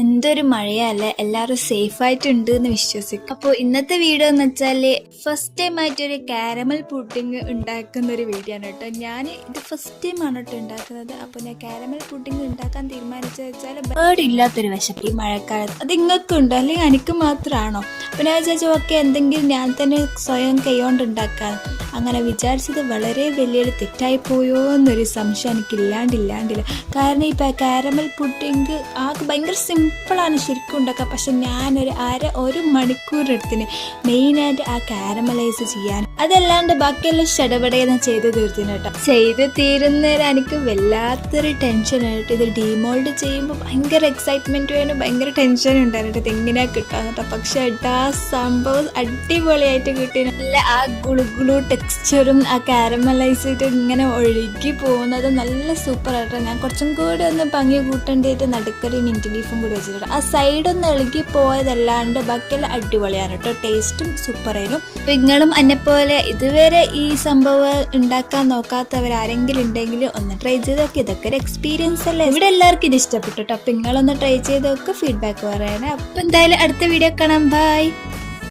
എന്തൊരു മഴയല്ലേ, എല്ലാവരും സേഫ് ആയിട്ടുണ്ട് എന്ന് വിശ്വസിക്കും. അപ്പോൾ ഇന്നത്തെ വീഡിയോ എന്ന് വെച്ചാൽ ഫസ്റ്റ് ടൈം ആയിട്ടൊരു കാരമൽ പുഡിങ് ഉണ്ടാക്കുന്ന ഒരു വീഡിയോ ആണ് കേട്ടോ. ഞാൻ ഇത് ഫസ്റ്റ് ടൈം ആണ് കേട്ടോ ഉണ്ടാക്കുന്നത്. അപ്പോൾ ഞാൻ കാരമൽ പുഡിങ് ഉണ്ടാക്കാൻ തീരുമാനിച്ചത് വെച്ചാൽ ബേർഡ് ഇല്ലാത്തൊരു വിശപ്പ് ഈ മഴക്കാലത്ത്. അത് ഇങ്ങൾക്കുണ്ടോ അല്ലെങ്കിൽ എനിക്ക് മാത്രമാണോ? അപ്പോൾ ഞാൻ വിചാരിച്ചു ഓക്കെ എന്തെങ്കിലും ഞാൻ തന്നെ സ്വയം കൈകൊണ്ട് ഉണ്ടാക്കാൻ. അങ്ങനെ വിചാരിച്ചത് വളരെ വലിയൊരു തെറ്റായി പോയോ എന്നൊരു സംശയം എനിക്ക് ഇല്ലാണ്ടില്ല. കാരണം ഈ കാരമൽ പുഡിങ് ഭയങ്കര സിമ്പിളാണ് ശരിക്കും ഉണ്ടാക്കുക. പക്ഷെ ഞാനൊരു ഒരു മണിക്കൂറെടുത്തിന് മെയിനായിട്ട് ആ കാരമലൈസ് ചെയ്യാൻ. അതല്ലാണ്ട് ബാക്കിയെല്ലാം ഷടപടയെന്ന് ചെയ്ത് തീർത്തിന് കേട്ടോ. ചെയ്ത് തീരുന്നേരം എനിക്ക് വല്ലാത്തൊരു ടെൻഷനായിട്ട്. ഇത് ഡീമോൾഡ് ചെയ്യുമ്പോൾ ഭയങ്കര എക്സൈറ്റ്മെൻറ്റ് വേണം, ഭയങ്കര ടെൻഷൻ ഉണ്ടായിരുന്നു ഇത് എങ്ങനെയാണ് കിട്ടാന്ന് കേട്ടോ. പക്ഷെ ആ സംഭവം അടിപൊളിയായിട്ട് കിട്ടി. നല്ല ആ ഗുളുഗുളു ടെക്സ്ചറും ആ കാരമലൈസ് ചെയ്തിട്ട് ഇങ്ങനെ ഒഴുകി പോകുന്നത് നല്ല സൂപ്പർ ആയിട്ടോ. ഞാൻ കുറച്ചും കൂടി ഒന്ന് ഭംഗി കൂട്ടേണ്ടിയിട്ട് നടുക്കറി മിൻറ്റ് ലീഫും കൂടി വെച്ചിട്ടുണ്ട്. ആ സൈഡൊന്ന് ഇളകി പോയതല്ലാണ്ട് ബാക്കിയെല്ലാം അടിപൊളിയാണ് കേട്ടോ. ടേസ്റ്റും സൂപ്പറായിരുന്നു. നിങ്ങളും എന്നെപ്പോലെ ഇതുവരെ ഈ സംഭവം ഉണ്ടാക്കാൻ നോക്കാത്തവരാരെങ്കിലും ഉണ്ടെങ്കിൽ ഒന്ന് ട്രൈ ചെയ്ത് നോക്കി. ഇതൊക്കെ ഒരു എക്സ്പീരിയൻസ് അല്ലേ. ഇവിടെ എല്ലാവർക്കും ഇത് ഇഷ്ടപ്പെട്ടു കേട്ടോ. അപ്പം നിങ്ങളൊന്ന് ട്രൈ ചെയ്ത് നോക്കുക, ഫീഡ്ബാക്ക് പറയണേ. അപ്പം എന്തായാലും അടുത്ത വീഡിയോ കാണാം. ബൈ.